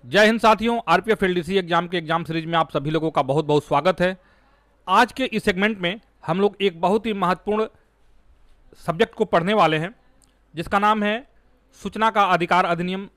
जय हिंद साथियों, RPF LDC exam के एग्जाम सीरीज में आप सभी लोगों का बहुत बहुत स्वागत है। आज के इस सेगमेंट में हम लोग एक बहुत ही महत्वपूर्ण सब्जेक्ट को पढ़ने वाले हैं, जिसका नाम है सूचना का अधिकार अधिनियम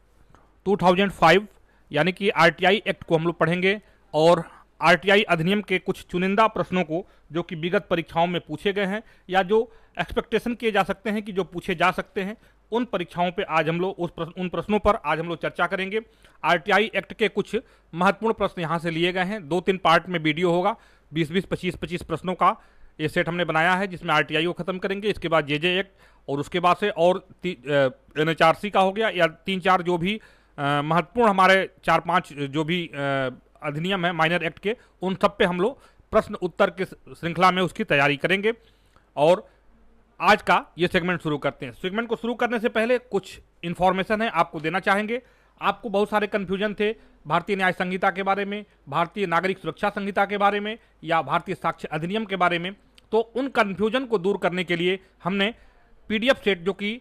2005, यानी कि आरटीआई एक्ट को हम लोग पढ़ेंगे। और आरटीआई अधिनियम के कुछ चुनिंदा प्रश्नों को जो कि विगत परीक्षाओं में पूछे गए हैं या जो एक्सपेक्टेशन किए जा सकते हैं कि जो पूछे जा सकते हैं, उन परीक्षाओं पे आज हम लोग उन प्रश्नों पर आज हम लोग चर्चा करेंगे। आरटीआई एक्ट के कुछ महत्वपूर्ण प्रश्न यहाँ से लिए गए हैं। 2-3 पार्ट में वीडियो होगा, 20-20, 25-25 प्रश्नों का ये सेट हमने बनाया है, जिसमें आरटीआई को खत्म करेंगे। इसके बाद जेजे एक्ट और उसके बाद से और एनएचआरसी का हो गया, या 3-4 जो भी महत्वपूर्ण हमारे 4-5 जो भी अधिनियम है माइनर एक्ट के, उन सब पे हम लोग प्रश्न उत्तर के श्रृंखला में उसकी तैयारी करेंगे। और आज का ये सेगमेंट शुरू करते हैं। सेगमेंट को शुरू करने से पहले कुछ इन्फॉर्मेशन है आपको देना चाहेंगे। आपको बहुत सारे कन्फ्यूजन थे भारतीय न्याय संहिता के बारे में, भारतीय नागरिक सुरक्षा संहिता के बारे में या भारतीय साक्ष्य अधिनियम के बारे में। तो उन कन्फ्यूजन को दूर करने के लिए हमने पीडीएफ सेट, जो कि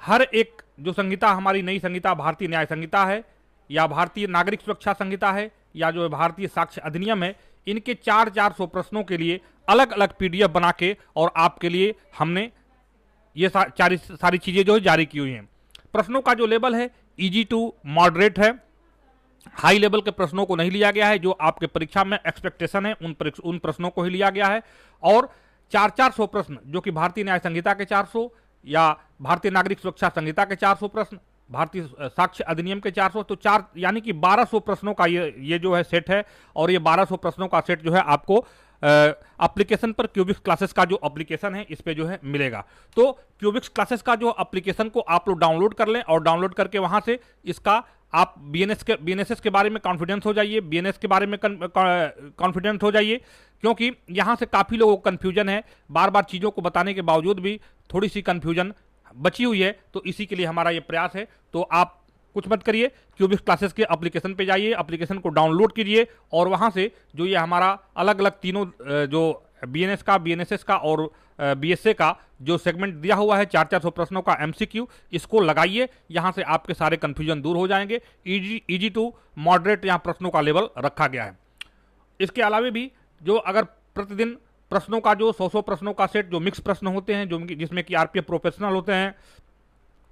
हर एक जो संहिता हमारी नई संहिता भारतीय न्याय संहिता है या भारतीय नागरिक सुरक्षा संहिता है या जो भारतीय साक्ष्य अधिनियम है, इनके 400 प्रश्नों के लिए अलग अलग पीडीएफ बना के और आपके लिए हमने ये सारी चीजें जो है जारी की हुई हैं। प्रश्नों का जो लेवल है इजी टू मॉडरेट है। हाई लेवल के प्रश्नों को नहीं लिया गया है, जो आपके परीक्षा में एक्सपेक्टेशन है उन प्रश्नों को ही लिया गया है। और 400 प्रश्न जो कि भारतीय न्याय संहिता के 400 या भारतीय नागरिक सुरक्षा संहिता के 400 प्रश्न, भारतीय साक्ष्य अधिनियम के 400, तो यानी कि 1200 प्रश्नों का ये जो है सेट है। और ये 1200 प्रश्नों का सेट जो है आपको एप्लीकेशन पर क्यूबिक्स क्लासेस का जो एप्लीकेशन है इस पे जो है मिलेगा। तो क्यूबिक्स क्लासेस का जो एप्लीकेशन को आप लोग डाउनलोड कर लें और डाउनलोड करके वहां से इसका आप बीएनएसएस के बारे में कॉन्फिडेंस हो जाइए, बीएनएस के बारे में कॉन्फिडेंस हो जाइए, क्योंकि यहां से काफी लोगों को कंफ्यूजन है। बार बार चीजों को बताने के बावजूद भी थोड़ी सी कंफ्यूजन बची हुई है, तो इसी के लिए हमारा ये प्रयास है। तो आप कुछ मत करिए, क्यूबिक्स क्लासेस के एप्लीकेशन पे जाइए, एप्लीकेशन को डाउनलोड कीजिए और वहां से जो ये हमारा अलग अलग तीनों जो बीएनएस का, बीएनएसएस का और बीएसए का जो सेगमेंट दिया हुआ है 400 प्रश्नों का एमसीक्यू, इसको लगाइए। यहां से आपके सारे कंफ्यूजन दूर हो जाएंगे। इजी टू मॉडरेट यहाँ प्रश्नों का लेवल रखा गया है। इसके अलावा भी जो अगर प्रतिदिन प्रश्नों का जो 100 प्रश्नों का सेट, जो मिक्स प्रश्न होते हैं, जो जिसमें कि आरपीएफ प्रोफेशनल होते हैं,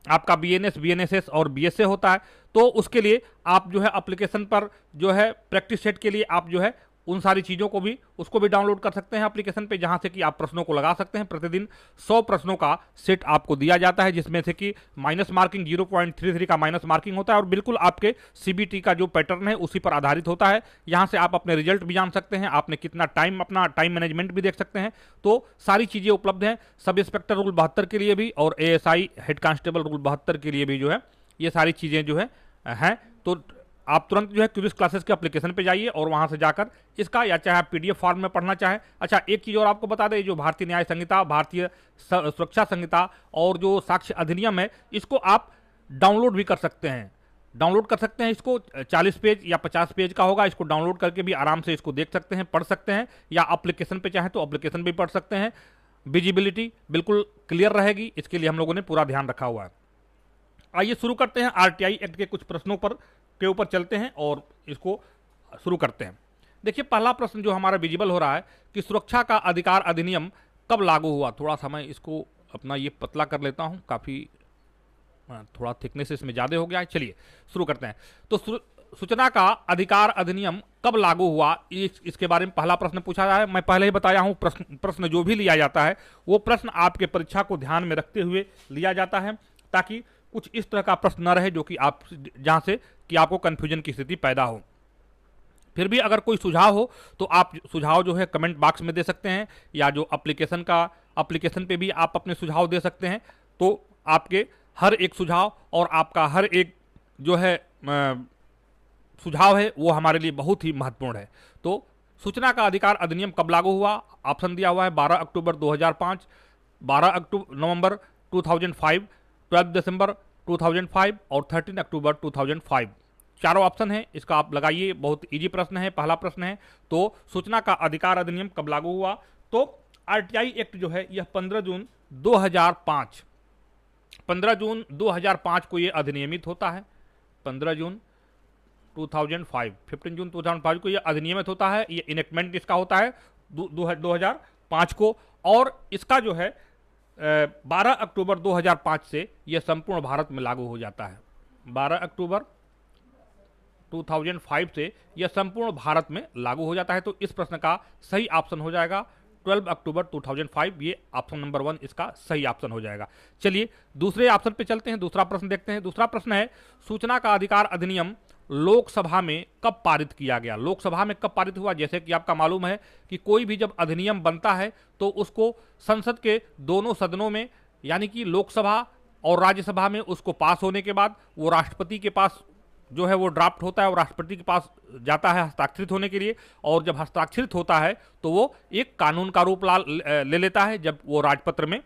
आपका बीएनएस, बीएनएसएस और बीएसए होता है, तो उसके लिए आप जो है एप्लीकेशन पर जो है प्रैक्टिस सेट के लिए आप जो है उन सारी चीज़ों को भी उसको भी डाउनलोड कर सकते हैं एप्लीकेशन पे, जहां से कि आप प्रश्नों को लगा सकते हैं। प्रतिदिन 100 प्रश्नों का सेट आपको दिया जाता है, जिसमें से कि माइनस मार्किंग 0.33 का माइनस मार्किंग होता है और बिल्कुल आपके सीबीटी का जो पैटर्न है उसी पर आधारित होता है। यहां से आप अपने रिजल्ट भी जान सकते हैं, आपने कितना टाइम, अपना टाइम मैनेजमेंट भी देख सकते हैं। तो सारी चीज़ें उपलब्ध हैं। सब इंस्पेक्टर रूल 72 के लिए भी और एएसआई हेड कांस्टेबल रूल 72 के लिए भी जो है ये सारी चीज़ें जो है हैं। तो आप तुरंत जो है क्यूबिक्स क्लासेस के एप्लीकेशन पे जाइए और वहां से जाकर इसका, या चाहे आप पीडीएफ फॉर्म में पढ़ना चाहें। अच्छा, एक चीज़ और आपको बता दें, जो भारतीय न्याय संहिता, भारतीय सुरक्षा संहिता और जो साक्ष्य अधिनियम है, इसको आप डाउनलोड भी कर सकते हैं। डाउनलोड कर सकते हैं इसको, 40 पेज या 50 पेज का होगा। इसको डाउनलोड करके भी आराम से इसको देख सकते हैं, पढ़ सकते हैं, या एप्लीकेशन पे चाहें तो एप्लीकेशन भी पढ़ सकते हैं। विजिबिलिटी बिल्कुल क्लियर रहेगी, इसके लिए हम लोगों ने पूरा ध्यान रखा हुआ है। आइए शुरू करते हैं। आरटीआई एक्ट के कुछ प्रश्नों पर के ऊपर चलते हैं और इसको शुरू करते हैं। देखिए, पहला प्रश्न जो हमारा विजिबल हो रहा है कि सुरक्षा का अधिकार अधिनियम कब लागू हुआ। थोड़ा सा मैं इसको अपना ये पतला कर लेता हूं, काफ़ी थोड़ा थिकनेस इसमें ज़्यादा हो गया है। चलिए शुरू करते हैं। तो सूचना का अधिकार अधिनियम कब लागू हुआ, इसके बारे में पहला प्रश्न पूछा जाए। मैं पहले ही बताया हूं, प्रश्न जो भी लिया जाता है वो प्रश्न आपके परीक्षा को ध्यान में रखते हुए लिया जाता है, ताकि कुछ इस तरह का प्रश्न न रहे जो कि आप जहां से कि आपको कंफ्यूजन की स्थिति पैदा हो। फिर भी अगर कोई सुझाव हो तो आप सुझाव जो है कमेंट बॉक्स में दे सकते हैं, या जो एप्लीकेशन पे भी आप अपने सुझाव दे सकते हैं। तो आपके हर एक सुझाव और आपका हर एक जो है सुझाव है वो हमारे लिए बहुत ही महत्वपूर्ण है। तो सूचना का अधिकार अधिनियम कब लागू हुआ, ऑप्शन दिया हुआ है 12 अक्टूबर 2005, 12 नवंबर 2005, 12 दिसंबर 2005 और 13 अक्टूबर 2005। चारों ऑप्शन है, इसका आप लगाइए। बहुत इजी प्रश्न है। पहला प्रश्न है, तो सूचना का अधिकार अधिनियम कब लागू हुआ। तो आरटीआई एक्ट जो है यह 15 जून 2005 को यह अधिनियमित होता है। 15 जून 2005, 15 जून 2005 को यह अधिनियमित होता है। ये इनेक्टमेंट इसका होता है 2005 को, और इसका जो है 12 अक्टूबर 2005 से यह संपूर्ण भारत में लागू हो जाता है। 12 अक्टूबर 2005 से यह संपूर्ण भारत में लागू हो जाता है। तो इस प्रश्न का सही ऑप्शन हो जाएगा 12 अक्टूबर 2005। ये ऑप्शन नंबर 1 इसका सही ऑप्शन हो जाएगा। चलिए दूसरे ऑप्शन पे चलते हैं, दूसरा प्रश्न देखते हैं। दूसरा प्रश्न है, सूचना का अधिकार अधिनियम लोकसभा में कब पारित किया गया? लोकसभा में कब पारित हुआ? जैसे कि आपका मालूम है कि कोई भी जब अधिनियम बनता है तो उसको संसद के दोनों सदनों में, यानी कि लोकसभा और राज्यसभा में उसको पास होने के बाद वो राष्ट्रपति के पास जो है वो ड्राफ्ट होता है और राष्ट्रपति के पास जाता है हस्ताक्षरित होने के लिए, और जब हस्ताक्षरित होता है तो वो एक कानून का रूप ले लेता है। जब वो राजपत्र में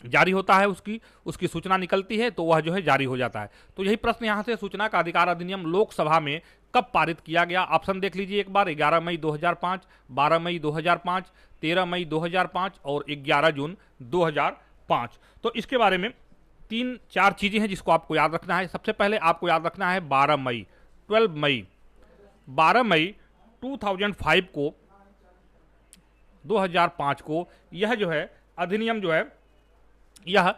जारी होता है, उसकी सूचना निकलती है तो वह जो है जारी हो जाता है। तो यही प्रश्न यहाँ से, सूचना का अधिकार अधिनियम लोकसभा में कब पारित किया गया? ऑप्शन देख लीजिए एक बार, 11 मई 2005, 12 मई 2005, 13 मई 2005 और 11 जून 2005। तो इसके बारे में 3-4 चीजें हैं जिसको आपको याद रखना है। सबसे पहले आपको याद रखना है 12 मई 2005 को, 2005 को यह जो है अधिनियम जो है यह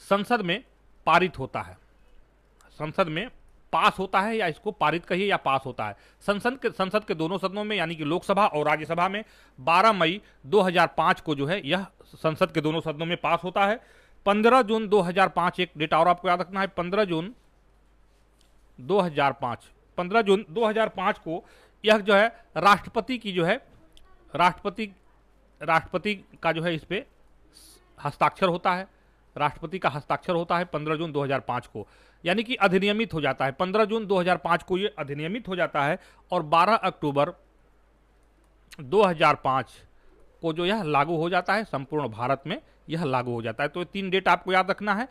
संसद में पारित होता है, संसद में पास होता है, या इसको पारित कहिए या पास होता है। संसद के दोनों सदनों में, यानी कि लोकसभा और राज्यसभा में 12 मई 2005 को जो है यह संसद के दोनों सदनों में पास होता है। 15 जून 2005, एक डेटा और आपको याद रखना है, 15 जून 2005 को यह जो है राष्ट्रपति की जो है राष्ट्रपति का जो है इस पे हस्ताक्षर होता है, राष्ट्रपति का हस्ताक्षर होता है 15 जून 2005 को, यानी कि अधिनियमित हो जाता है। 15 जून 2005 को ये अधिनियमित हो जाता है और 12 अक्टूबर 2005 को जो यह लागू हो जाता है, संपूर्ण भारत में यह लागू हो जाता है। तो 3 डेट आपको याद रखना है।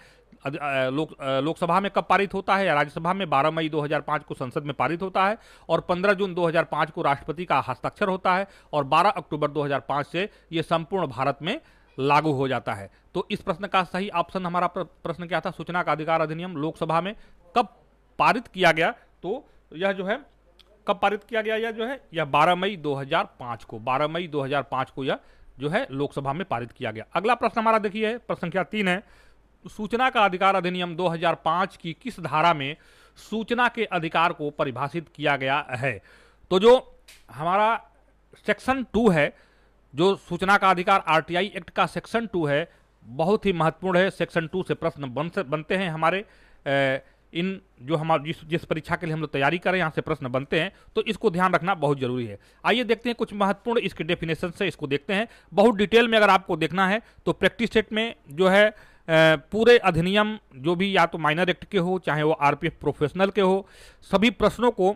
लोकसभा में कब पारित होता है या राज्यसभा में? 12 मई 2005 को संसद में पारित होता है और 15 जून 2005 को राष्ट्रपति का हस्ताक्षर होता है और 12 अक्टूबर 2005 से यह संपूर्ण भारत में लागू हो जाता है। तो इस प्रश्न का सही ऑप्शन, हमारा प्रश्न क्या था? सूचना का अधिकार अधिनियम लोकसभा में कब पारित किया गया? तो यह जो है कब पारित किया गया? यह जो है यह 12 मई 2005 को, 12 मई 2005 को यह जो है लोकसभा में पारित किया गया। अगला प्रश्न हमारा देखिए, प्रश्न संख्या 3 है, सूचना का अधिकार अधिनियम 2005 की किस धारा में सूचना के अधिकार को परिभाषित किया गया है? तो जो हमारा सेक्शन 2 है, जो सूचना का अधिकार आरटीआई एक्ट का सेक्शन 2 है, बहुत ही महत्वपूर्ण है। सेक्शन 2 से प्रश्न बनते हैं हमारे इन जो हमारे जिस परीक्षा के लिए हम लोग तैयारी करें, यहाँ से प्रश्न बनते हैं, तो इसको ध्यान रखना बहुत जरूरी है। आइए देखते हैं कुछ महत्वपूर्ण इसके डेफिनेशन से, इसको देखते हैं बहुत डिटेल में। अगर आपको देखना है तो प्रैक्टिस सेट में जो है पूरे अधिनियम, जो भी या तो माइनर एक्ट के हो चाहे वो आरपीएफ प्रोफेशनल के हो, सभी प्रश्नों को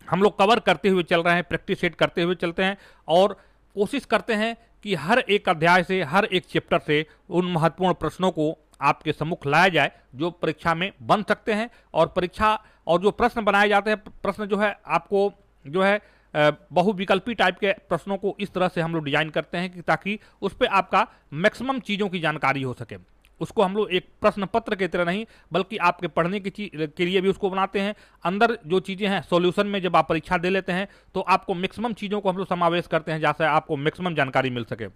हम लोग कवर करते हुए चल रहे हैं, प्रैक्टिस सेट करते हुए चलते हैं और कोशिश करते हैं कि हर एक अध्याय से, हर एक चैप्टर से उन महत्वपूर्ण प्रश्नों को आपके सम्मुख लाया जाए जो परीक्षा में बन सकते हैं। और परीक्षा और जो प्रश्न बनाए जाते हैं, प्रश्न जो है आपको जो है बहुविकल्पी टाइप के प्रश्नों को इस तरह से हम लोग डिजाइन करते हैं कि ताकि उस पर आपका मैक्सिमम चीज़ों की जानकारी हो सके। उसको हम लोग एक प्रश्न पत्र की तरह नहीं, बल्कि आपके पढ़ने की के लिए भी उसको बनाते हैं। अंदर जो चीज़ें हैं सॉल्यूशन में जब आप परीक्षा दे लेते हैं तो आपको मैक्सिमम चीज़ों को हम लोग समावेश करते हैं जैसे आपको मैक्सिमम जानकारी मिल सके।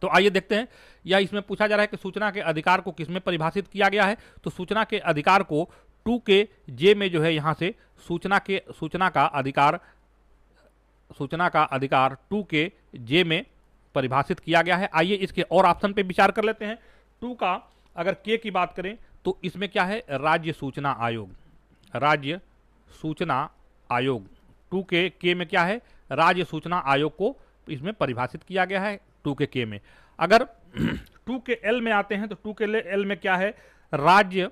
तो आइए देखते हैं, या इसमें पूछा जा रहा है कि सूचना के अधिकार को किसमें परिभाषित किया गया है? तो सूचना के अधिकार को 2K में जो है यहाँ से सूचना का अधिकार 2K में परिभाषित किया गया है। आइए इसके और ऑप्शन पे विचार कर लेते हैं। 2 का अगर K की बात करें तो इसमें क्या है? राज्य सूचना आयोग, राज्य सूचना आयोग। 2K में क्या है? राज्य सूचना आयोग को इसमें परिभाषित किया गया है 2K में। अगर 2KL में आते हैं तो 2KL में क्या है? राज्य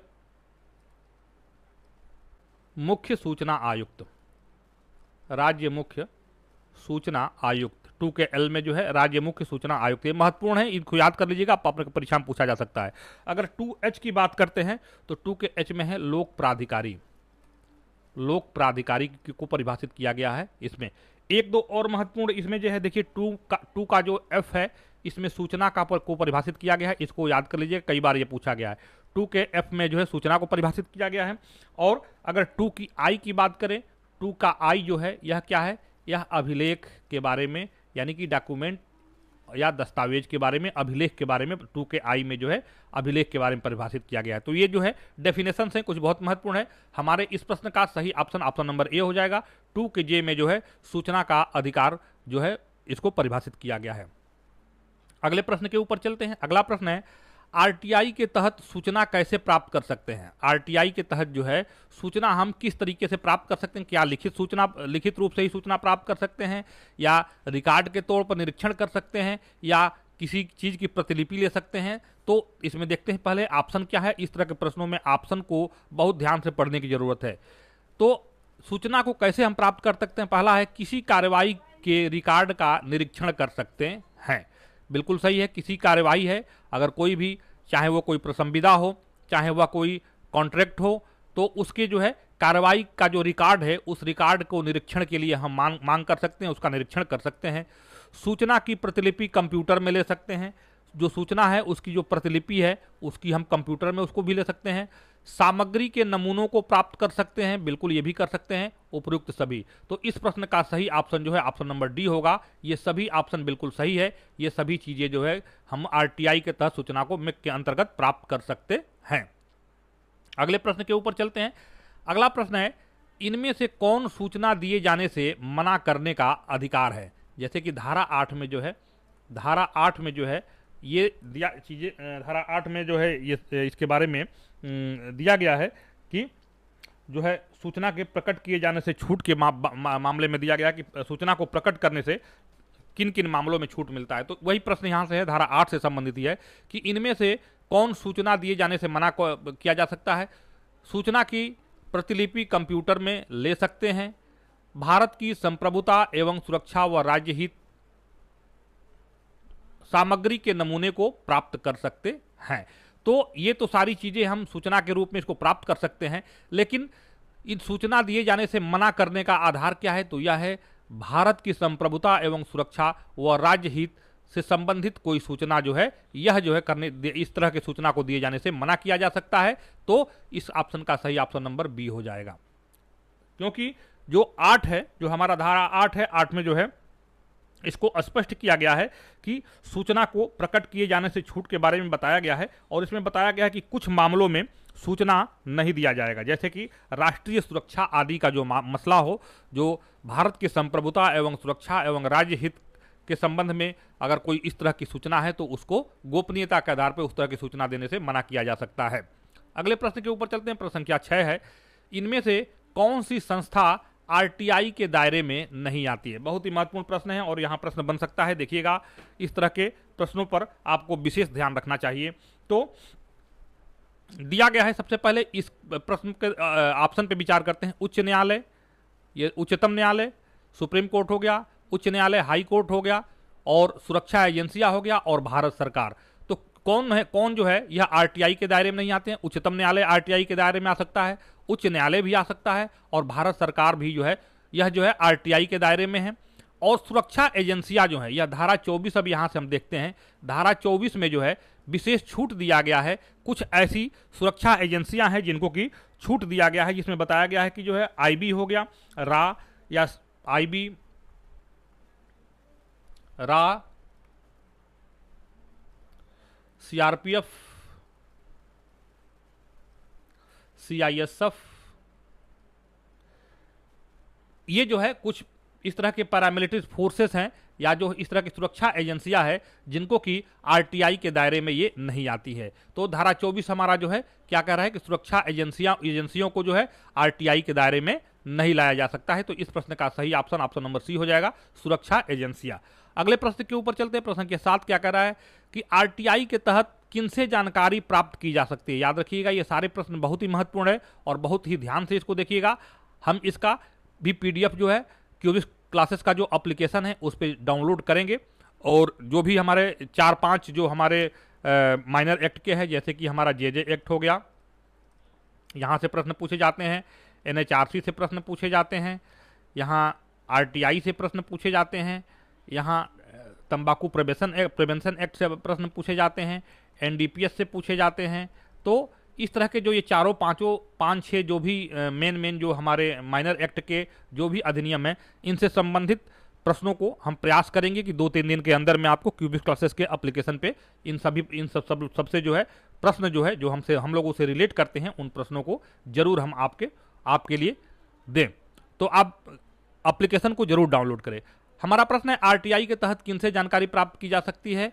मुख्य सूचना आयुक्त, राज्य मुख्य सूचना आयुक्त। 2KL में जो है राज्य मुख्य सूचना आयुक्त, ये महत्वपूर्ण है, इनको याद कर लीजिएगा, अपने परीक्षा में पूछा जा सकता है। अगर 2H की बात करते हैं तो 2KH में है लोक प्राधिकारी, लोक प्राधिकारी को परिभाषित किया गया है इसमें। एक दो और महत्वपूर्ण इसमें जो है देखिए 2 का जो F है इसमें सूचना का को परिभाषित किया गया है, इसको याद कर लीजिए, कई बार ये पूछा गया है। 2 के एफ में जो है सूचना को परिभाषित किया गया है। और अगर 2 की आई की बात करें, 2 का आई जो है यह क्या है, यह अभिलेख के बारे में, यानी कि डॉक्यूमेंट या दस्तावेज के बारे में, अभिलेख के बारे में 2 के आई में जो है अभिलेख के बारे में परिभाषित किया गया है। तो ये जो है डेफिनेशन है, कुछ बहुत महत्वपूर्ण है। हमारे इस प्रश्न का सही ऑप्शन नंबर ए हो जाएगा। 2 के जे में जो है सूचना का अधिकार जो है इसको परिभाषित किया गया है। अगले प्रश्न के ऊपर चलते हैं। अगला प्रश्न है, आरटीआई के तहत सूचना कैसे प्राप्त कर सकते हैं। आरटीआई के तहत जो है सूचना हम किस तरीके से प्राप्त कर सकते हैं। क्या लिखित रूप से ही सूचना प्राप्त कर सकते हैं, या रिकॉर्ड के तौर पर निरीक्षण कर सकते हैं, या किसी चीज की प्रतिलिपि ले सकते हैं। तो इसमें देखते हैं पहले ऑप्शन क्या है। इस तरह के प्रश्नों में ऑप्शन को बहुत ध्यान से पढ़ने की जरूरत है। तो सूचना को कैसे हम प्राप्त कर सकते हैं, पहला है किसी कार्यवाही के रिकॉर्ड का निरीक्षण कर सकते हैं। बिल्कुल सही है, किसी कार्यवाही है, अगर कोई भी, चाहे वो कोई प्रसंविदा हो, चाहे वह कोई कॉन्ट्रैक्ट हो, तो उसके जो है कार्रवाई का जो रिकॉर्ड है, उस रिकॉर्ड को निरीक्षण के लिए हम मांग कर सकते हैं, उसका निरीक्षण कर सकते हैं। सूचना की प्रतिलिपि कंप्यूटर में ले सकते हैं। जो सूचना है उसकी जो प्रतिलिपि है उसकी हम कंप्यूटर में उसको भी ले सकते हैं। सामग्री के नमूनों को प्राप्त कर सकते हैं, बिल्कुल ये भी कर सकते हैं, उपयुक्त सभी। तो इस प्रश्न का सही ऑप्शन जो है ऑप्शन नंबर डी होगा। ये सभी ऑप्शन बिल्कुल सही है। ये सभी चीजें जो है हम आरटीआई के तहत सूचना को के अंतर्गत प्राप्त कर सकते हैं। अगले प्रश्न के ऊपर चलते हैं। अगला प्रश्न है, इनमें से कौन सूचना दिए जाने से मना करने का अधिकार है। जैसे कि धारा 8 में जो है, धारा 8 में जो है ये दिया चीजें, धारा 8 में जो है ये इसके बारे में दिया गया है कि जो है सूचना के प्रकट किए जाने से छूट के मामले में दिया गया कि सूचना को प्रकट करने से किन किन मामलों में छूट मिलता है। तो वही प्रश्न यहाँ से है, धारा 8 से संबंधित ही है कि इनमें से कौन सूचना दिए जाने से मना किया जा सकता है। सूचना की प्रतिलिपि कंप्यूटर में ले सकते हैं, भारत की संप्रभुता एवं सुरक्षा व राज्य हित सामग्री के नमूने को प्राप्त कर सकते हैं। तो ये तो सारी चीजें हम सूचना के रूप में इसको प्राप्त कर सकते हैं, लेकिन इन सूचना दिए जाने से मना करने का आधार क्या है, तो यह है भारत की संप्रभुता एवं सुरक्षा व राज्य हित से संबंधित कोई सूचना जो है, यह जो है इस तरह की सूचना को दिए जाने से मना किया जा सकता है। तो इस ऑप्शन का सही ऑप्शन नंबर बी हो जाएगा, क्योंकि जो 8 है, जो हमारा धारा 8 है, 8 में जो है इसको स्पष्ट किया गया है कि सूचना को प्रकट किए जाने से छूट के बारे में बताया गया है। और इसमें बताया गया है कि कुछ मामलों में सूचना नहीं दिया जाएगा, जैसे कि राष्ट्रीय सुरक्षा आदि का जो मसला हो, जो भारत की संप्रभुता एवं सुरक्षा एवं राज्य हित के संबंध में अगर कोई इस तरह की सूचना है तो उसको गोपनीयता के आधार पर उस तरह की सूचना देने से मना किया जा सकता है। अगले प्रश्न के ऊपर चलते हैं। प्रश्न संख्या 6 है, इनमें से कौन सी संस्था आरटीआई के दायरे में नहीं आती है। बहुत ही महत्वपूर्ण प्रश्न है और यहां प्रश्न बन सकता है। देखिएगा, इस तरह के प्रश्नों पर आपको विशेष ध्यान रखना चाहिए। तो दिया गया है, सबसे पहले इस प्रश्न के ऑप्शन पे विचार करते हैं। उच्च न्यायालय, ये उच्चतम न्यायालय, सुप्रीम कोर्ट हो गया, उच्च न्यायालय हाई कोर्ट हो गया, और सुरक्षा एजेंसियां हो गया, और भारत सरकार। तो कौन जो है यह आरटीआई के दायरे में नहीं आते हैं। उच्चतम न्यायालय आरटीआई के दायरे में आ सकता है, उच्च न्यायालय भी आ सकता है, और भारत सरकार भी जो है यह जो है आरटीआई के दायरे में है। और सुरक्षा एजेंसियां जो है, यह धारा 24, अब यहां से हम देखते हैं, धारा 24 में जो है विशेष छूट दिया गया है। कुछ ऐसी सुरक्षा एजेंसियां हैं जिनको की छूट दिया गया है, जिसमें बताया गया है कि जो है आईबी हो गया, रा या आईबी, रा, सीआरपीएफ, सीआईएसएफ, ये जो है कुछ इस तरह के पैरामिलिट्री फोर्सेस हैं, या जो इस तरह की सुरक्षा एजेंसियां हैं जिनको कि आरटीआई के दायरे में ये नहीं आती है। तो धारा 24 हमारा जो है क्या कह रहा है कि सुरक्षा एजेंसियों को जो है आरटीआई के दायरे में नहीं लाया जा सकता है। तो इस प्रश्न का सही ऑप्शन नंबर सी हो जाएगा, सुरक्षा एजेंसियां। अगले प्रश्न के ऊपर चलते हैं। प्रश्न के साथ क्या कह रहा है कि आरटीआई के तहत किनसे जानकारी प्राप्त की जा सकती है। याद रखिएगा, ये सारे प्रश्न बहुत ही महत्वपूर्ण है और बहुत ही ध्यान से इसको देखिएगा। हम इसका भी पीडीएफ जो है क्यूबिस क्लासेस का जो एप्लीकेशन है उस पर डाउनलोड करेंगे, और जो भी हमारे 4-5 जो हमारे माइनर एक्ट के हैं, जैसे कि हमारा जेजे एक्ट हो गया, यहाँ से प्रश्न पूछे जाते हैं, एनएचआरसी से प्रश्न पूछे जाते हैं, यहाँ आरटीआई से प्रश्न पूछे जाते हैं, यहाँ तंबाकू प्रिवेंशन एक्ट से प्रश्न पूछे जाते हैं, एनडीपीएस से पूछे जाते हैं। तो इस तरह के जो ये चारों पांचों पांच छः जो भी मेन जो हमारे माइनर एक्ट के जो भी अधिनियम है, इनसे संबंधित प्रश्नों को हम प्रयास करेंगे कि 2-3 दिन के अंदर में आपको क्यूबिक क्लासेस के एप्लीकेशन पे इन सबसे जो है प्रश्न जो है जो हम लोगों से रिलेट करते हैं, उन प्रश्नों को जरूर हम आपके लिए दें। तो आप एप्लीकेशन को जरूर डाउनलोड करें। हमारा प्रश्न है, आरटीआई के तहत किनसे जानकारी प्राप्त की जा सकती है?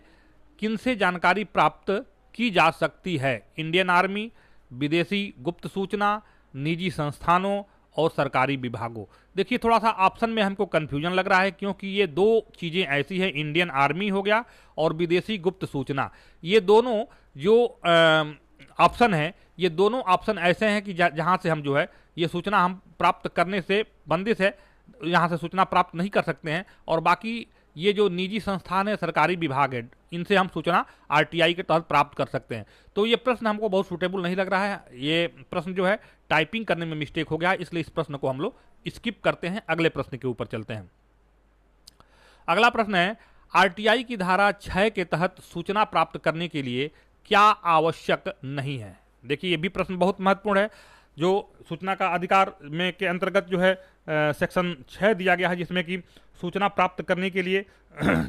किनसे जानकारी प्राप्त की जा सकती है? इंडियन आर्मी, विदेशी गुप्त सूचना, निजी संस्थानों और सरकारी विभागों। देखिए थोड़ा सा ऑप्शन में हमको कंफ्यूजन लग रहा है, क्योंकि ये दो चीजें ऐसी है, इंडियन आर्मी हो गया और विदेशी गुप्त सूचना, ये दोनों जो ऑप्शन है, ये दोनों ऑप्शन ऐसे हैं कि जहां से हम जो है ये सूचना हम प्राप्त करने से बंदिश है, यहाँ से सूचना प्राप्त नहीं कर सकते हैं। और बाकी ये जो निजी संस्थान है, सरकारी विभाग है, इनसे हम सूचना आरटीआई के तहत प्राप्त कर सकते हैं। तो ये प्रश्न हमको बहुत सूटेबल नहीं लग रहा है, ये प्रश्न जो है टाइपिंग करने में मिस्टेक हो गया है, इसलिए इस प्रश्न को हम लोग स्किप करते हैं, अगले प्रश्न के ऊपर चलते हैं। अगला प्रश्न है, आरटीआई की धारा 6 के तहत सूचना प्राप्त करने के लिए क्या आवश्यक नहीं है? देखिए ये भी प्रश्न बहुत महत्वपूर्ण है। जो सूचना का अधिकार में के अंतर्गत जो है सेक्शन 6 दिया गया है, जिसमें कि सूचना प्राप्त करने के लिए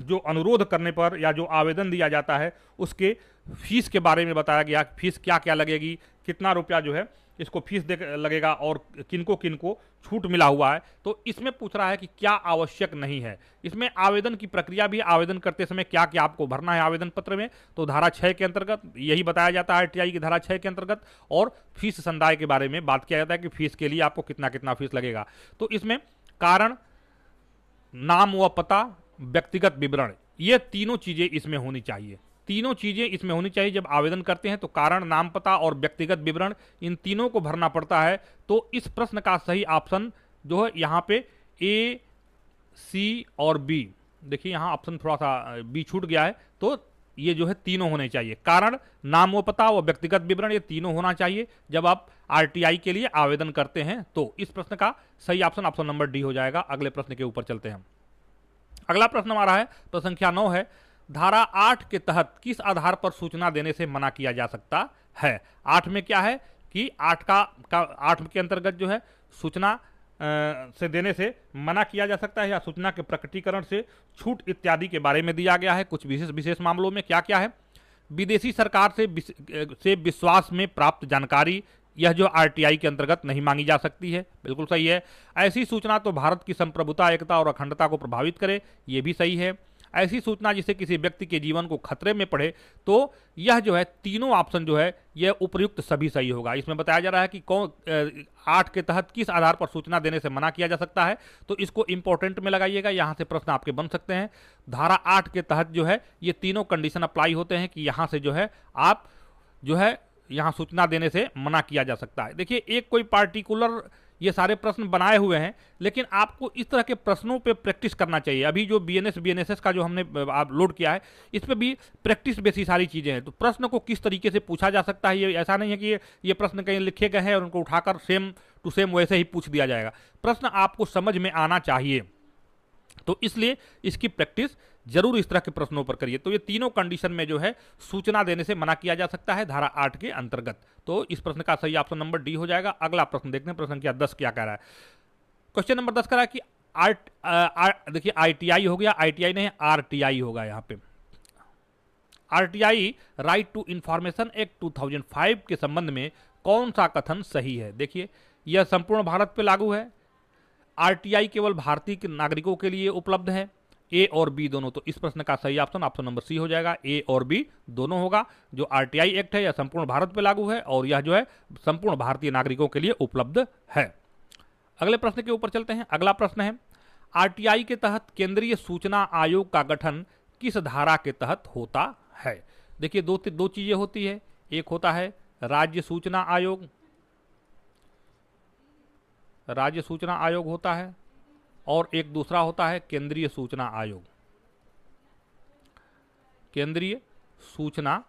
जो अनुरोध करने पर या जो आवेदन दिया जाता है उसके फीस के बारे में बताया गया, फीस क्या क्या लगेगी, कितना रुपया जो है इसको फीस लगेगा और किनको किनको छूट मिला हुआ है। तो इसमें पूछ रहा है कि क्या आवश्यक नहीं है। इसमें आवेदन की प्रक्रिया भी, आवेदन करते समय क्या क्या आपको भरना है आवेदन पत्र में, तो धारा 6 के अंतर्गत यही बताया जाता है, आरटीआई की धारा 6 के अंतर्गत। और फीस संदाय के बारे में बात किया जाता है कि फीस के लिए आपको कितना कितना फीस लगेगा। तो इसमें कारण, नाम व पता, व्यक्तिगत विवरण, ये तीनों चीजें इसमें होनी चाहिए। तीनों चीजें इसमें होनी चाहिए जब आवेदन करते हैं, तो कारण, नाम, पता और व्यक्तिगत विवरण, इन तीनों को भरना पड़ता है। तो इस प्रश्न का सही ऑप्शन जो है यहाँ पे ए, सी और बी, देखिए यहाँ ऑप्शन थोड़ा सा बी छूट गया है, तो ये जो है तीनों होने चाहिए, कारण, नाम व पता और व्यक्तिगत विवरण, ये तीनों होना चाहिए जब आप आरटीआई के लिए आवेदन करते हैं। तो इस प्रश्न का सही ऑप्शन नंबर डी हो जाएगा। अगले प्रश्न के ऊपर चलते हैं। अगला प्रश्न हमारा है, प्रश्न संख्या 9 है, धारा 8 के तहत किस आधार पर सूचना देने से मना किया जा सकता है? 8 में क्या है कि 8 के अंतर्गत जो है सूचना से देने से मना किया जा सकता है, या सूचना के प्रकटीकरण से छूट इत्यादि के बारे में दिया गया है। कुछ विशेष मामलों में क्या क्या है? विदेशी सरकार से विश्वास में प्राप्त जानकारी, यह जो आरटीआई के अंतर्गत नहीं मांगी जा सकती है, बिल्कुल सही है। ऐसी सूचना तो भारत की संप्रभुता, एकता और अखंडता को प्रभावित करे, यह भी सही है। ऐसी सूचना जिसे किसी व्यक्ति के जीवन को खतरे में पड़े, तो यह जो है तीनों ऑप्शन जो है यह उपयुक्त सभी सही होगा। इसमें बताया जा रहा है कि कौन 8 के तहत किस आधार पर सूचना देने से मना किया जा सकता है, तो इसको इंपॉर्टेंट में लगाइएगा, यहां से प्रश्न आपके बन सकते हैं। धारा 8 के तहत जो है ये तीनों कंडीशन अप्लाई होते हैं कि यहां से जो है आप जो है यहां सूचना देने से मना किया जा सकता है। देखिए एक कोई पार्टिकुलर ये सारे प्रश्न बनाए हुए हैं, लेकिन आपको इस तरह के प्रश्नों पे प्रैक्टिस करना चाहिए। अभी जो बीएनएस का जो हमने लोड किया है, इस पे भी प्रैक्टिस बेसी सारी चीजें हैं। तो प्रश्न को किस तरीके से पूछा जा सकता है, ये ऐसा नहीं है कि ये प्रश्न कहीं लिखे गए हैं और उनको उठाकर सेम टू सेम वैसे ही पूछ दिया जाएगा। प्रश्न आपको समझ में आना चाहिए, तो इसलिए इसकी प्रैक्टिस जरूर इस तरह के प्रश्नों पर करिए। तो ये तीनों कंडीशन में जो है सूचना देने से मना किया जा सकता है धारा 8 के अंतर्गत। तो इस प्रश्न का सही ऑप्शन नंबर डी हो जाएगा। अगला प्रश्न देखते हैं, प्रश्न संख्या 10 क्या कह रहा है। क्वेश्चन नंबर 10 कह रहा है कि देखिए आईटीआई हो गया, आईटीआई नहीं आरटीआई होगा यहाँ पे। RTI right to information act 2005 के संबंध में कौन सा कथन सही है? देखिए यह संपूर्ण भारत पे लागू है, आरटीआई केवल भारतीय के नागरिकों के लिए उपलब्ध है, ए और बी दोनों। तो इस प्रश्न का सही ऑप्शन नंबर सी हो जाएगा, ए और बी दोनों होगा। जो आरटीआई एक्ट है यह संपूर्ण भारत पे लागू है और यह जो है संपूर्ण भारतीय नागरिकों के लिए उपलब्ध है। अगले प्रश्न के ऊपर चलते हैं। अगला प्रश्न है, आरटीआई के तहत केंद्रीय सूचना आयोग का गठन किस धारा के तहत होता है? देखिए दो चीजें होती है, एक होता है राज्य सूचना आयोग, राज्य सूचना आयोग होता है, और एक दूसरा होता है केंद्रीय सूचना आयोग। केंद्रीय सूचना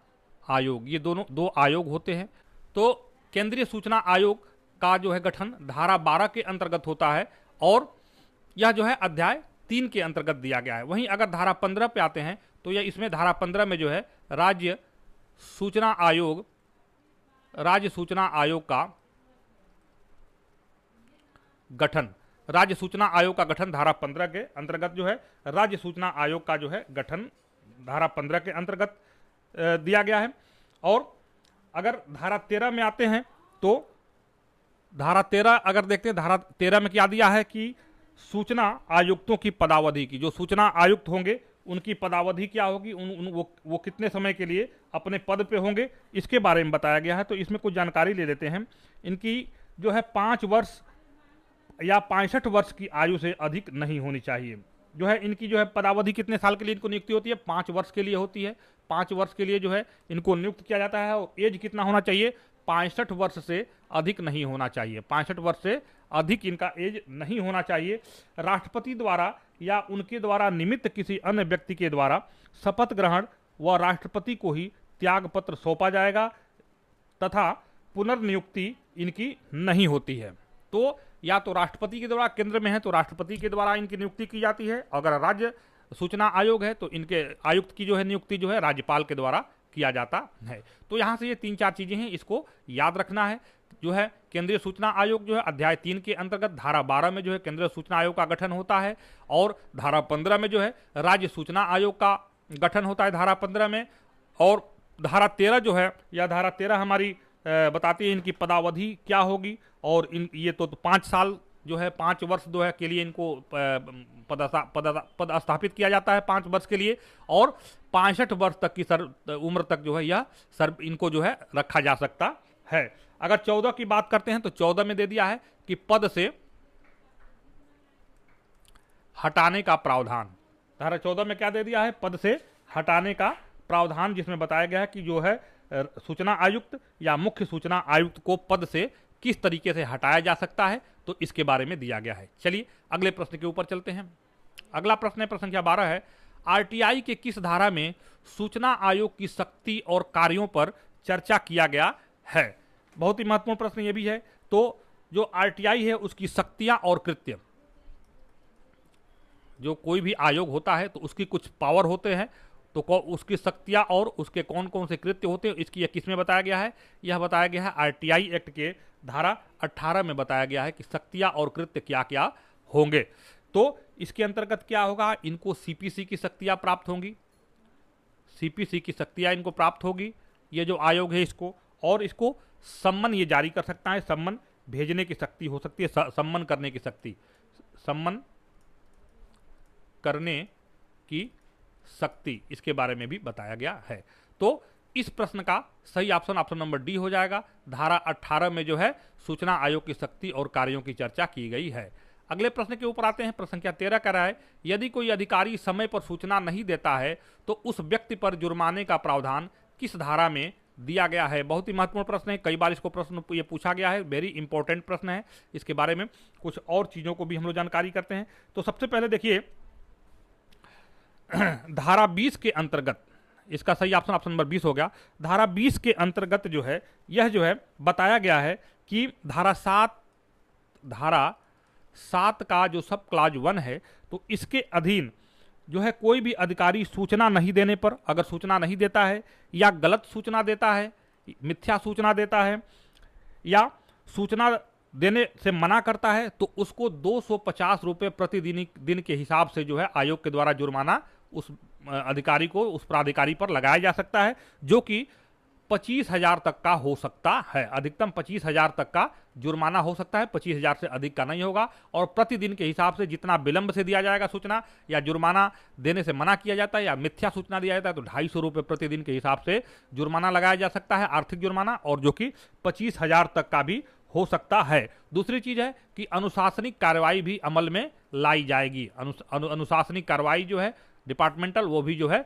आयोग, ये दोनों दो आयोग होते हैं। तो केंद्रीय सूचना आयोग का जो है गठन धारा 12 के अंतर्गत होता है और यह जो है अध्याय 3 के अंतर्गत दिया गया है। वहीं अगर धारा 15 पे आते हैं तो यह इसमें धारा 15 में जो है राज्य सूचना आयोग राज्य सूचना आयोग का गठन, राज्य सूचना आयोग का गठन धारा 15 के अंतर्गत जो है राज्य सूचना आयोग का जो है गठन धारा 15 के अंतर्गत दिया गया है। और अगर धारा 13 में आते हैं तो धारा 13 अगर देखते हैं, धारा 13 में क्या दिया है कि सूचना आयुक्तों की पदावधि की, जो सूचना आयुक्त होंगे उनकी पदावधि क्या होगी, वो कितने समय के लिए अपने पद पे होंगे, इसके बारे में बताया गया है। तो इसमें कुछ जानकारी ले लेते हैं। इनकी जो है 5 वर्ष या 65 वर्ष की आयु से अधिक नहीं होनी चाहिए। जो है इनकी जो है पदावधि कितने साल के लिए इनको नियुक्ति होती है, 5 वर्ष के लिए होती है। 5 वर्ष के लिए जो है इनको नियुक्त किया जाता है। और एज कितना होना चाहिए, 65 वर्ष से अधिक नहीं होना चाहिए। 65 वर्ष से अधिक इनका एज नहीं होना चाहिए। राष्ट्रपति द्वारा या उनके द्वारा निमित्त किसी अन्य व्यक्ति के द्वारा शपथ ग्रहण व राष्ट्रपति को ही त्याग पत्र सौंपा जाएगा तथा पुनर्नियुक्ति इनकी नहीं होती है। तो या तो राष्ट्रपति के द्वारा, केंद्र में है तो राष्ट्रपति के द्वारा इनकी नियुक्ति की जाती है। अगर राज्य सूचना आयोग है तो इनके आयुक्त की जो है नियुक्ति जो है राज्यपाल के द्वारा किया जाता है। तो यहाँ से ये 3-4 चीजें हैं, इसको याद रखना है। जो है केंद्रीय सूचना आयोग जो है अध्याय 3 के अंतर्गत धारा 12 में जो है केंद्रीय सूचना आयोग का गठन होता है। और धारा 15 में जो है राज्य सूचना आयोग का गठन होता है धारा 15 में। और धारा 13 जो है, या धारा 13 हमारी बताती है इनकी पदावधि क्या होगी। और इन ये तो 5 साल जो है 5 वर्ष जो है के लिए इनको पद स्थापित किया जाता है 5 वर्ष के लिए। और 65 वर्ष तक की उम्र तक जो है यह इनको जो है रखा जा सकता है। अगर 14 की बात करते हैं तो 14 में दे दिया है कि पद से हटाने का प्रावधान। धारा 14 में क्या दे दिया है, पद से हटाने का प्रावधान, जिसमें बताया गया है कि जो है सूचना आयुक्त या मुख्य सूचना आयुक्त को पद से किस तरीके से हटाया जा सकता है, तो इसके बारे में दिया गया है। चलिए अगले प्रश्न के ऊपर चलते हैं। अगला प्रश्न है, प्रश्न संख्या 12 है, आरटीआई के किस धारा में सूचना आयोग की शक्ति और कार्यों पर चर्चा किया गया है। बहुत ही महत्वपूर्ण प्रश्न ये भी है। तो जो आरटीआई है उसकी शक्तियां और कृत्य, जो कोई भी आयोग होता है तो उसकी कुछ पावर होते हैं, तो उसकी शक्तियां और उसके कौन कौन से कृत्य होते हैं, इसकी यह किसमें बताया गया है, यह बताया गया है आरटीआई एक्ट के धारा 18 में बताया गया है कि शक्तियां और कृत्य क्या क्या होंगे। तो इसके अंतर्गत क्या होगा, इनको सीपीसी की शक्तियां प्राप्त होंगी, सीपीसी की शक्तियां इनको प्राप्त होगी, ये जो आयोग है इसको। और इसको सम्मन ये जारी कर सकता है, सम्मन भेजने की शक्ति हो सकती है, सम्मन करने की शक्ति, सम्मन करने की शक्ति, इसके बारे में भी बताया गया है। तो इस प्रश्न का सही ऑप्शन ऑप्शन नंबर डी हो जाएगा। धारा 18 में जो है सूचना आयोग की शक्ति और कार्यों की चर्चा की गई है। अगले प्रश्न के ऊपर आते हैं। प्रश्न संख्या 13 कह रहा है, यदि कोई अधिकारी समय पर सूचना नहीं देता है तो उस व्यक्ति पर जुर्माने का प्रावधान किस धारा में दिया गया है। बहुत ही महत्वपूर्ण प्रश्न है, कई बार इसको प्रश्न ये पूछा गया है, वेरी इंपॉर्टेंट प्रश्न है। इसके बारे में कुछ और चीजों को भी हम लोग जानकारी करते हैं। तो सबसे पहले देखिए धारा 20 के अंतर्गत, इसका सही ऑप्शन ऑप्शन नंबर 20 हो गया। धारा 20 के अंतर्गत जो है यह जो है बताया गया है कि धारा 7 का जो सब क्लॉज 1 है, तो इसके अधीन जो है कोई भी अधिकारी सूचना नहीं देने पर, अगर सूचना नहीं देता है या गलत सूचना देता है, मिथ्या सूचना देता है या सूचना देने से मना करता है, तो उसको 250 रुपये प्रतिदिन के हिसाब से जो है आयोग के द्वारा जुर्माना उस अधिकारी को, उस प्राधिकारी पर लगाया जा सकता है, जो कि 25,000 तक का हो सकता है। अधिकतम 25,000 तक का जुर्माना हो सकता है, 25,000 से अधिक का नहीं होगा। और प्रतिदिन के हिसाब से जितना विलंब से दिया जाएगा सूचना, या जुर्माना देने से मना किया जाता है, या मिथ्या सूचना दिया जाता है, तो 250 रुपये प्रतिदिन के हिसाब से जुर्माना लगाया जा सकता है, आर्थिक जुर्माना, और जो कि 25,000 तक का भी हो सकता है। दूसरी चीज है कि अनुशासनिक कार्रवाई भी अमल में लाई जाएगी। अनुशासनिक कार्रवाई जो है डिपार्टमेंटल, वो भी जो है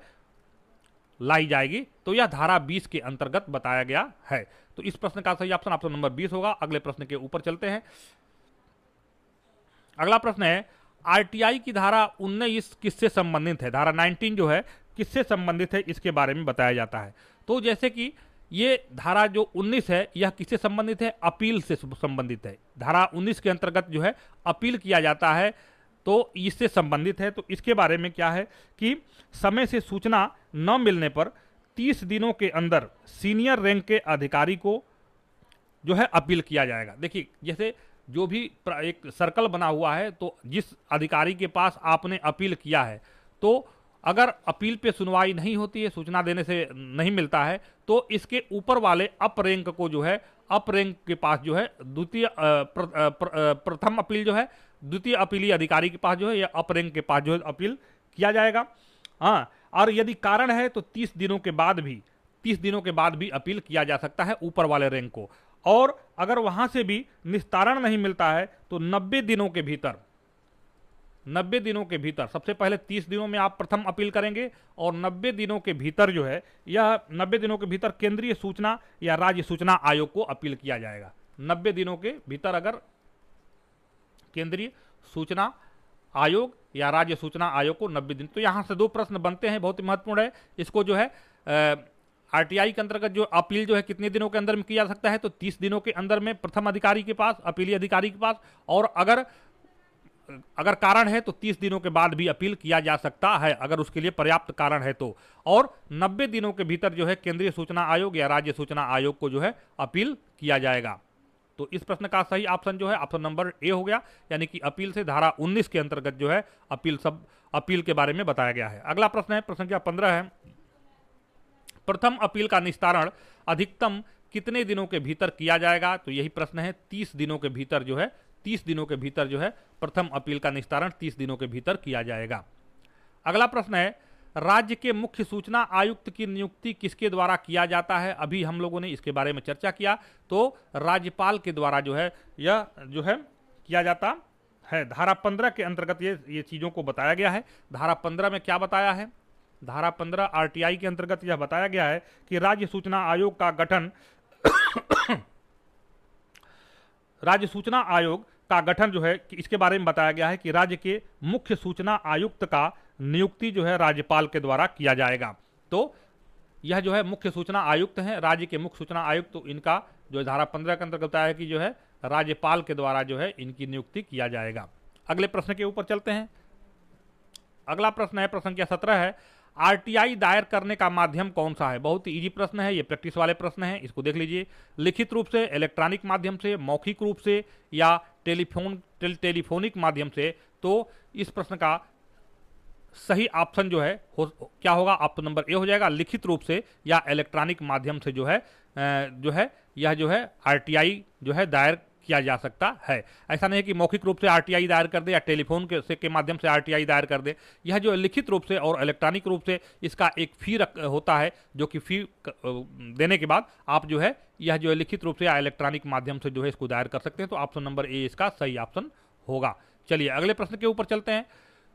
लाई जाएगी। तो यह धारा 20 के अंतर्गत बताया गया है। तो इस प्रश्न का सही ऑप्शन ऑप्शन नंबर 20 होगा। अगले प्रश्न के ऊपर चलते हैं। अगला प्रश्न है, आरटीआई की धारा 19 किससे संबंधित है। धारा 19 जो है किससे संबंधित है, इसके बारे में बताया जाता है। तो जैसे कि ये धारा जो 19 है, यह किससे संबंधित है, अपील से संबंधित है। धारा 19 के अंतर्गत जो है अपील किया जाता है, तो इससे संबंधित है। तो इसके बारे में क्या है कि समय से सूचना न मिलने पर 30 दिनों के अंदर सीनियर रैंक के अधिकारी को जो है अपील किया जाएगा। देखिए जैसे जो भी एक सर्कल बना हुआ है, तो जिस अधिकारी के पास आपने अपील किया है, तो अगर अपील पे सुनवाई नहीं होती है, सूचना देने से नहीं मिलता है, तो इसके ऊपर वाले अप रैंक को जो है अप रैंक के पास जो है प्रथम अपील जो है द्वितीय अपीली अधिकारी के पास जो है या अप रैंक के पास जो है अपील किया जाएगा। हाँ, और यदि कारण है तो 30 दिनों के बाद भी अपील किया जा सकता है ऊपर वाले रैंक को। और अगर वहां से भी निस्तारण नहीं मिलता है तो 90 दिनों के भीतर सबसे पहले 30 दिनों में आप प्रथम अपील करेंगे और 90 दिनों के भीतर जो है यह 90 दिनों के भीतर केंद्रीय सूचना या राज्य सूचना आयोग को अपील किया जाएगा। 90 दिनों के भीतर अगर केंद्रीय सूचना आयोग या राज्य सूचना आयोग को 90 दिन, तो यहां से 2 प्रश्न बनते हैं, बहुत ही महत्वपूर्ण है। इसको जो है आरटीआई के अंतर्गत जो अपील जो है कितने दिनों के अंदर में किया जा सकता है, तो 30 दिनों के अंदर में प्रथम अधिकारी के पास, अपीली अधिकारी के पास, और अगर कारण है तो 30 दिनों के बाद भी अपील किया जा सकता है, अगर उसके लिए पर्याप्त कारण है तो। और 90 दिनों के भीतर जो है केंद्रीय सूचना आयोग या राज्य सूचना आयोग को जो है अपील किया जाएगा। तो इस प्रश्न का सही ऑप्शन जो है ऑप्शन नंबर ए हो गया, यानी कि अपील से धारा 19 के अंतर्गत जो है अपील के बारे में बताया गया है। अगला प्रश्न है, प्रश्न संख्या 15 है, प्रथम अपील का निस्तारण अधिकतम कितने दिनों के भीतर किया जाएगा? तो यही प्रश्न है, 30 दिनों के भीतर जो है 30 दिनों के भीतर जो है प्रथम अपील का निस्तारण 30 दिनों के भीतर किया जाएगा। अगला प्रश्न है, राज्य के मुख्य सूचना आयुक्त की नियुक्ति किसके द्वारा किया जाता है? अभी हम लोगों ने इसके बारे में चर्चा किया, तो राज्यपाल के द्वारा जो है यह जो है किया जाता है। धारा 15 के अंतर्गत ये चीजों को बताया गया है। धारा 15 में क्या बताया है? धारा 15 आरटीआई के अंतर्गत यह बताया गया है कि राज्य सूचना आयोग का गठन राज्य सूचना आयोग का गठन जो है कि इसके बारे में बताया गया है कि राज्य के मुख्य सूचना आयुक्त का नियुक्ति जो है राज्यपाल के द्वारा किया जाएगा। तो यह जो है मुख्य सूचना आयुक्त हैं, राज्य के मुख्य सूचना आयुक्त, तो इनका जो धारा 15 के अंतर्गत बताया है कि जो है राज्यपाल के द्वारा जो है इनकी नियुक्ति किया जाएगा। अगले प्रश्न के ऊपर चलते हैं। अगला प्रश्न है, प्रश्न संख्या 17 है, आरटीआई दायर करने का माध्यम कौन सा है? बहुत ही इजी प्रश्न है, ये प्रैक्टिस वाले प्रश्न है, इसको देख लीजिए। लिखित रूप से, इलेक्ट्रॉनिक माध्यम से, मौखिक रूप से या टेलीफोनिक माध्यम से। तो इस प्रश्न का सही ऑप्शन जो है क्या होगा? ऑप्शन नंबर ए हो जाएगा, लिखित रूप से या इलेक्ट्रॉनिक माध्यम से जो है यह जो है आरटीआई जो है दायर किया जा सकता है। ऐसा नहीं है कि मौखिक रूप से आरटीआई दायर कर दे या टेलीफोन के माध्यम से आरटीआई दायर कर दे। यह जो लिखित रूप से और इलेक्ट्रॉनिक रूप से, इसका एक फी होता है, जो कि फी देने के बाद आप जो है यह जो है लिखित रूप से या इलेक्ट्रॉनिक माध्यम से जो है इसको दायर कर सकते हैं। तो ऑप्शन नंबर ए इसका सही ऑप्शन होगा। चलिए अगले प्रश्न के ऊपर चलते हैं।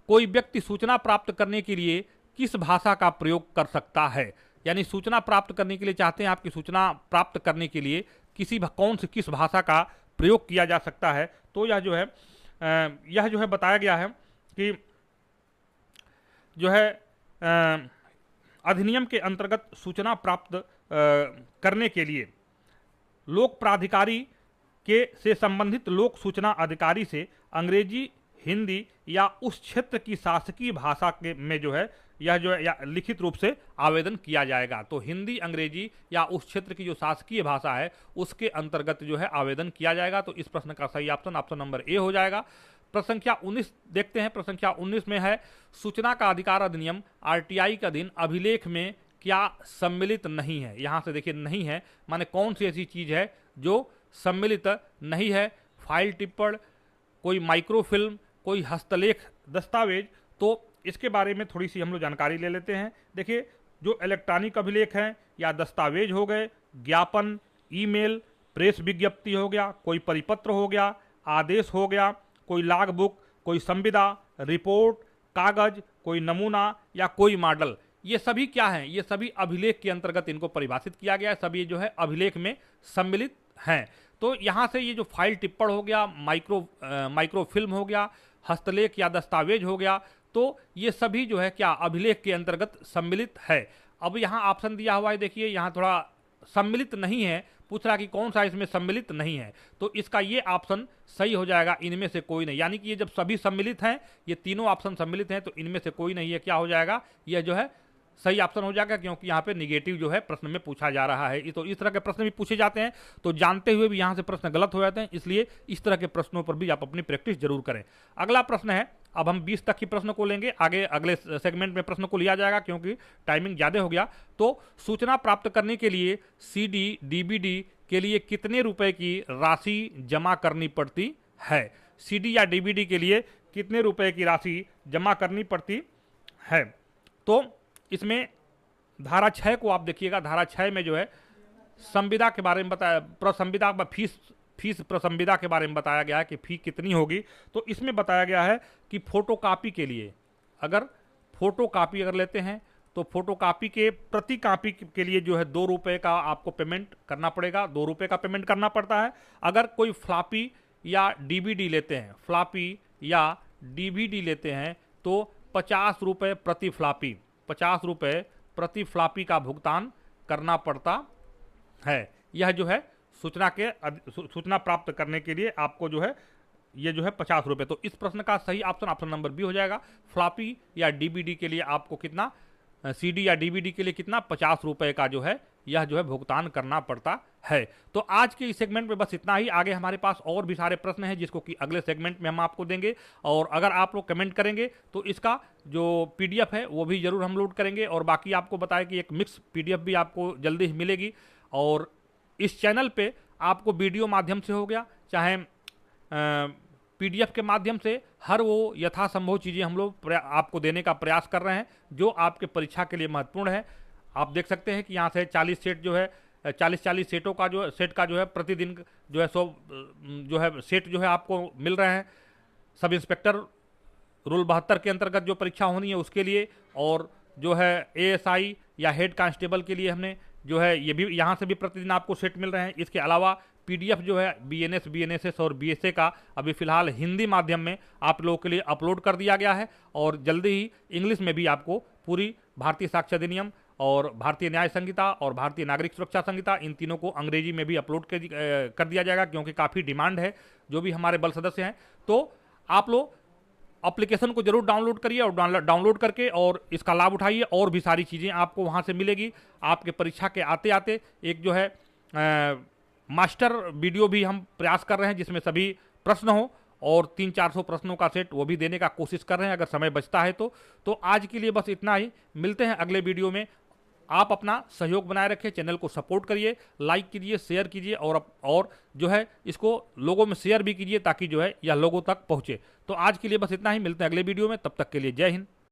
कोई व्यक्ति सूचना प्राप्त करने के लिए किस भाषा का प्रयोग कर सकता है? यानी सूचना प्राप्त करने के लिए चाहते हैं आपकी सूचना प्राप्त करने के लिए किस भाषा का प्रयोग किया जा सकता है? तो यह जो है बताया गया है कि जो है अधिनियम के अंतर्गत सूचना प्राप्त करने के लिए लोक प्राधिकारी से संबंधित लोक सूचना अधिकारी से अंग्रेजी, हिंदी या उस क्षेत्र की शासकीय भाषा में जो है यह जो है या लिखित रूप से आवेदन किया जाएगा। तो हिंदी, अंग्रेजी या उस क्षेत्र की जो शासकीय भाषा है उसके अंतर्गत जो है आवेदन किया जाएगा। तो इस प्रश्न का सही ऑप्शन नंबर ए हो जाएगा। प्रश्न संख्या 19 देखते हैं। प्रश्न संख्या 19 में है, सूचना का अधिकार अधिनियम आरटीआई के अधीन अभिलेख में क्या सम्मिलित नहीं है? यहां से देखिए नहीं है माने कौन सी ऐसी चीज है जो सम्मिलित नहीं है? फाइल टिप्पण, कोई माइक्रोफिल्म, कोई हस्तलेख दस्तावेज। तो इसके बारे में थोड़ी सी हम लोग जानकारी ले लेते हैं। देखिए जो इलेक्ट्रॉनिक अभिलेख हैं या दस्तावेज हो गए, ज्ञापन, ईमेल, प्रेस विज्ञप्ति हो गया, कोई परिपत्र हो गया, आदेश हो गया, कोई लॉग बुक, कोई संविदा, रिपोर्ट, कागज, कोई नमूना या कोई मॉडल, ये सभी क्या हैं? ये सभी अभिलेख के अंतर्गत इनको परिभाषित किया गया है। सभी जो है अभिलेख में सम्मिलित हैं। तो यहाँ से ये जो फाइल टिप्पण हो गया, माइक्रोफिल्म हो गया, हस्तलेख या दस्तावेज हो गया, तो ये सभी जो है क्या अभिलेख के अंतर्गत सम्मिलित है। अब यहाँ ऑप्शन दिया हुआ है, देखिए यहाँ थोड़ा सम्मिलित नहीं है, पूछ रहा कि कौन सा इसमें सम्मिलित नहीं है। तो इसका ये ऑप्शन सही हो जाएगा, इनमें से कोई नहीं। यानी कि ये जब सभी सम्मिलित हैं, ये तीनों ऑप्शन सम्मिलित हैं, तो इनमें से कोई नहीं है, क्या हो जाएगा? यह जो है सही ऑप्शन हो जाएगा, क्योंकि यहाँ पे निगेटिव जो है प्रश्न में पूछा जा रहा है। तो इस तरह के प्रश्न भी पूछे जाते हैं, तो जानते हुए भी यहाँ से प्रश्न गलत हो जाते हैं, इसलिए इस तरह के प्रश्नों पर भी आप अपनी प्रैक्टिस जरूर करें। अगला प्रश्न है, अब हम 20 तक की प्रश्न को लेंगे, आगे अगले सेगमेंट में प्रश्न को लिया जाएगा क्योंकि टाइमिंग ज़्यादा हो गया। तो सूचना प्राप्त करने के लिए CD DBD के लिए कितने रुपए की राशि जमा करनी पड़ती है? CD या DBD के लिए कितने रुपए की राशि जमा करनी पड़ती है? तो इसमें धारा 6 को आप देखिएगा। धारा 6 में जो है संविदा के बारे में बताया, प्रसंविदा फीस प्रसंविदा के बारे में बताया गया है कि फी कितनी होगी। तो इसमें बताया गया है कि फोटोकॉपी के लिए, अगर फोटोकॉपी अगर लेते हैं तो फोटोकॉपी के प्रति कॉपी के लिए जो है 2 रुपये का आपको पेमेंट करना पड़ेगा, 2 रुपये का पेमेंट करना पड़ता है। अगर कोई फ्लॉपी या DVD लेते हैं, फ्लॉपी या DVD लेते हैं तो 50 रुपये प्रति फ्लॉपी, 50 रुपये प्रति फ्लॉपी का भुगतान करना पड़ता है। यह जो है सूचना प्राप्त करने के लिए आपको जो है ये जो है 50 रुपये। तो इस प्रश्न का सही ऑप्शन नंबर बी हो जाएगा। फ्लॉपी या DVD के लिए आपको कितना, CD या DVD के लिए कितना, 50 रुपये का जो है यह जो है भुगतान करना पड़ता है। तो आज के इस सेगमेंट में बस इतना ही। आगे हमारे पास और भी सारे प्रश्न हैं जिसको कि अगले सेगमेंट में हम आपको देंगे, और अगर आप लोग कमेंट करेंगे तो इसका जो PDF है वो भी जरूर हम लोड करेंगे। और बाकी आपको बताया कि एक मिक्स PDF भी आपको जल्दी ही मिलेगी। और इस चैनल पे आपको वीडियो माध्यम से हो गया, चाहे PDF के माध्यम से, हर वो यथासंभव चीज़ें हम लोग आपको देने का प्रयास कर रहे हैं जो आपके परीक्षा के लिए महत्वपूर्ण है। आप देख सकते हैं कि यहाँ से 40 सेट जो है 40 सेटों का जो सेट का जो है प्रतिदिन जो है 100 जो है सेट जो है आपको मिल रहे हैं सब इंस्पेक्टर रूल 72 के अंतर्गत जो परीक्षा होनी है उसके लिए। और जो है ASI या हेड कांस्टेबल के लिए हमने जो है ये भी यहाँ से भी प्रतिदिन आपको सेट मिल रहे हैं। इसके अलावा PDF जो है BNS BNSS और BSA का अभी फिलहाल हिंदी माध्यम में आप लोगों के लिए अपलोड कर दिया गया है, और जल्दी ही इंग्लिश में भी आपको पूरी भारतीय साक्ष्य अधिनियम और भारतीय न्याय संहिता और भारतीय नागरिक सुरक्षा संहिता, इन तीनों को अंग्रेजी में भी अपलोड कर दिया जाएगा, क्योंकि काफ़ी डिमांड है जो भी हमारे बल सदस्य हैं। तो आप लोग एप्लीकेशन को जरूर डाउनलोड करिए और डाउनलोड करके और इसका लाभ उठाइए। और भी सारी चीज़ें आपको वहाँ से मिलेगी। आपके परीक्षा के आते आते एक जो है मास्टर वीडियो भी हम प्रयास कर रहे हैं जिसमें सभी प्रश्न हो, और 300-400 प्रश्नों का सेट वो भी देने का कोशिश कर रहे हैं अगर समय बचता है तो आज के लिए बस इतना ही। मिलते हैं अगले वीडियो में। आप अपना सहयोग बनाए रखें, चैनल को सपोर्ट करिए, लाइक कीजिए, शेयर कीजिए, और जो है इसको लोगों में शेयर भी कीजिए ताकि जो है यह लोगों तक पहुंचे। तो आज के लिए बस इतना ही। मिलते हैं अगले वीडियो में, तब तक के लिए जय हिंद।